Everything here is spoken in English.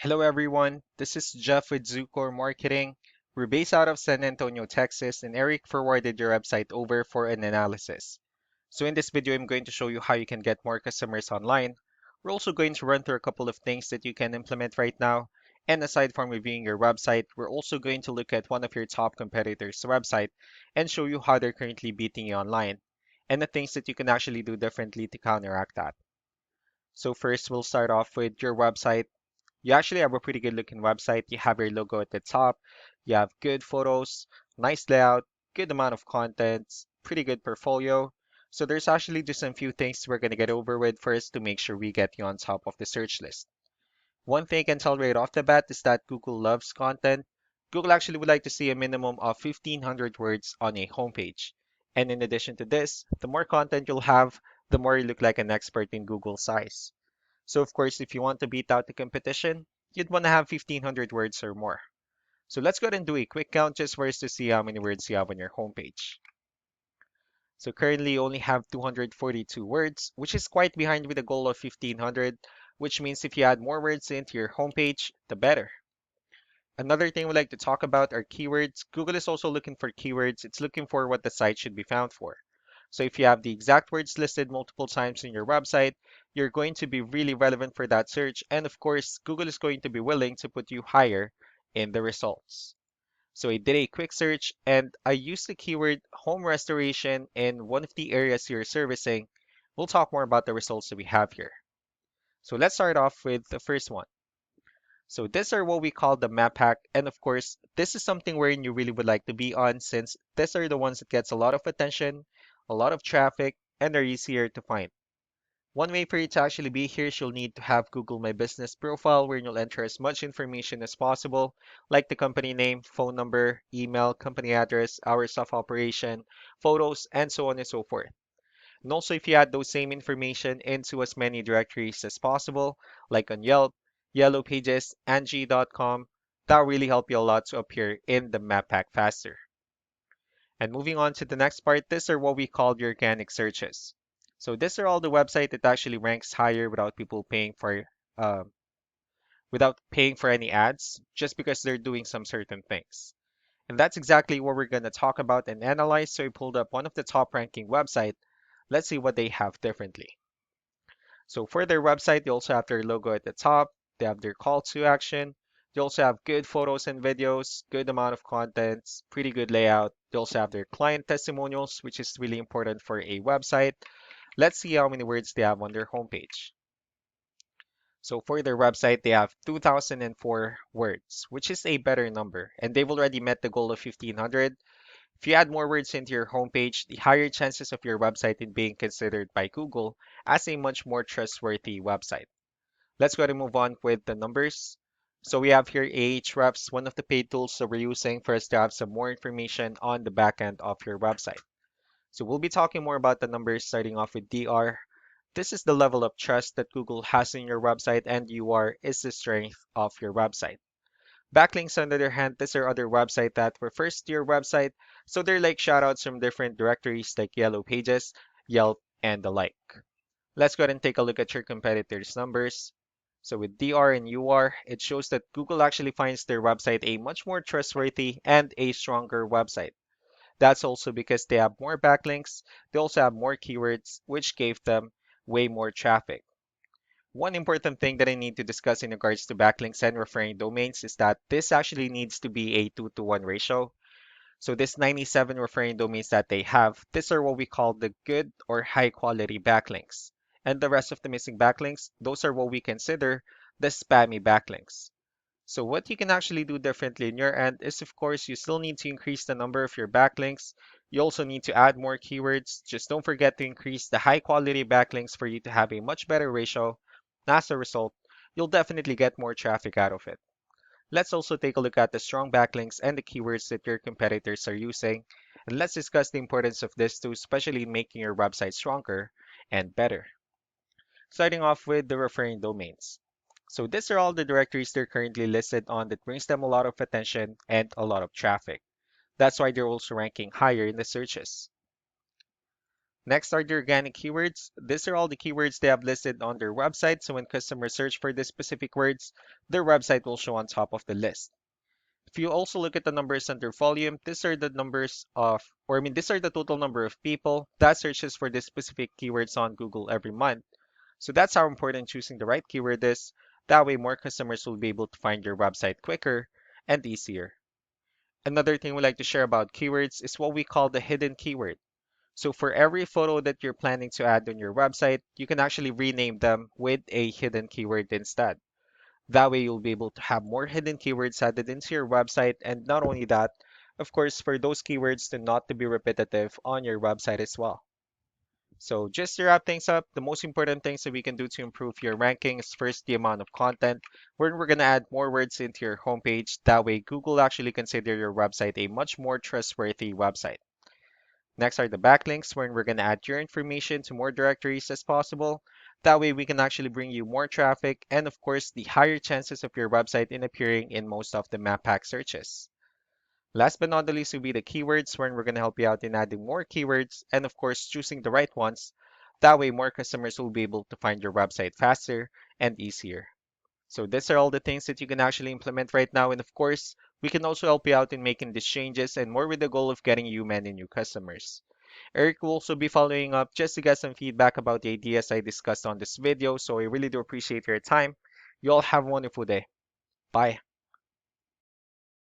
Hello everyone, this is Jeff with Zucor Marketing. We're based out of San Antonio, Texas, and Eric forwarded your website over for an analysis. So in this video, I'm going to show you how you can get more customers online. We're also going to run through a couple of things that you can implement right now. And aside from reviewing your website, we're also going to look at one of your top competitors' website and show you how they're currently beating you online and the things that you can actually do differently to counteract that. So first, we'll start off with your website. You actually have a pretty good looking website. You have your logo at the top. You have good photos, nice layout, good amount of contents, pretty good portfolio. So there's actually just a few things we're going to get over with first to make sure we get you on top of the search list. One thing I can tell right off the bat is that Google loves content. Google actually would like to see a minimum of 1,500 words on a homepage. And in addition to this, the more content you'll have, the more you look like an expert in Google's eyes. So of course, if you want to beat out the competition, you'd want to have 1,500 words or more. So let's go ahead and do a quick count just for us to see how many words you have on your homepage. So currently you only have 242 words, which is quite behind with a goal of 1,500, which means if you add more words into your homepage, the better. Another thing we'd like to talk about are keywords. Google is also looking for keywords. It's looking for what the site should be found for. So if you have the exact words listed multiple times in your website, you're going to be really relevant for that search. And of course, Google is going to be willing to put you higher in the results. So I did a quick search and I used the keyword home restoration in one of the areas you're servicing. We'll talk more about the results that we have here. So let's start off with the first one. So these are what we call the map hack. And of course, this is something wherein you really would like to be on since these are the ones that gets a lot of attention, a lot of traffic, and are easier to find. One way for you to actually be here is you'll need to have Google My Business profile where you'll enter as much information as possible, like the company name, phone number, email, company address, hours of operation, photos, and so on and so forth. And also, if you add those same information into as many directories as possible, like on Yelp, Yellow Pages, Angie.com, that'll really help you a lot to appear in the map pack faster. And moving on to the next part, these are what we call the organic searches. So these are all the website that actually ranks higher uh, without paying for any ads, just because they're doing some certain things. And that's exactly what we're going to talk about and analyze. So we pulled up one of the top ranking website. Let's see what they have differently. So for their website, they also have their logo at the top. They have their call to action. They also have good photos and videos, good amount of contents, pretty good layout. They also have their client testimonials, which is really important for a website. Let's see how many words they have on their homepage. So for their website, they have 2,004 words, which is a better number, and they've already met the goal of 1,500. If you add more words into your homepage, the higher chances of your website in being considered by Google as a much more trustworthy website. Let's go ahead and move on with the numbers. So we have here Ahrefs, one of the paid tools that we're using for us to have some more information on the back end of your website. So we'll be talking more about the numbers starting off with DR. This is the level of trust that Google has in your website, and UR is the strength of your website. Backlinks, on the other hand, these are other websites that refers to your website, so they're like shoutouts from different directories like Yellow Pages, Yelp, and the like. Let's go ahead and take a look at your competitors' numbers. So with DR and UR, it shows that Google actually finds their website a much more trustworthy and a stronger website. That's also because they have more backlinks, they also have more keywords, which gave them way more traffic. One important thing that I need to discuss in regards to backlinks and referring domains is that this actually needs to be a 2-to-1 ratio. So this 97 referring domains that they have, these are what we call the good or high quality backlinks. And the rest of the missing backlinks, those are what we consider the spammy backlinks. So what you can actually do differently in your end is, of course, you still need to increase the number of your backlinks. You also need to add more keywords. Just don't forget to increase the high quality backlinks for you to have a much better ratio. As a result, you'll definitely get more traffic out of it. Let's also take a look at the strong backlinks and the keywords that your competitors are using. And let's discuss the importance of this too, especially in making your website stronger and better. Starting off with the referring domains. So these are all the directories they're currently listed on that brings them a lot of attention and a lot of traffic. That's why they're also ranking higher in the searches. Next are the organic keywords. These are all the keywords they have listed on their website, so when customers search for these specific words, their website will show on top of the list. If you also look at the numbers under volume, these are the numbers of, or I mean, these are the total number of people that searches for these specific keywords on Google every month. So that's how important choosing the right keyword is. That way, more customers will be able to find your website quicker and easier. Another thing we like to share about keywords is what we call the hidden keyword. So for every photo that you're planning to add on your website, you can actually rename them with a hidden keyword instead. That way you'll be able to have more hidden keywords added into your website. And not only that, of course, for those keywords to not to be repetitive on your website as well. So just to wrap things up, the most important things that we can do to improve your ranking is first the amount of content, where we're going to add more words into your homepage. That way Google actually consider your website a much more trustworthy website. Next are the backlinks, where we're going to add your information to more directories as possible. That way we can actually bring you more traffic and of course the higher chances of your website in appearing in most of the map pack searches. Last but not the least will be the keywords, where we're going to help you out in adding more keywords and of course choosing the right ones. That way more customers will be able to find your website faster and easier. So these are all the things that you can actually implement right now. And of course, we can also help you out in making these changes and more with the goal of getting you many new customers. Eric will also be following up just to get some feedback about the ideas I discussed on this video. So I really do appreciate your time. You all have a wonderful day. Bye.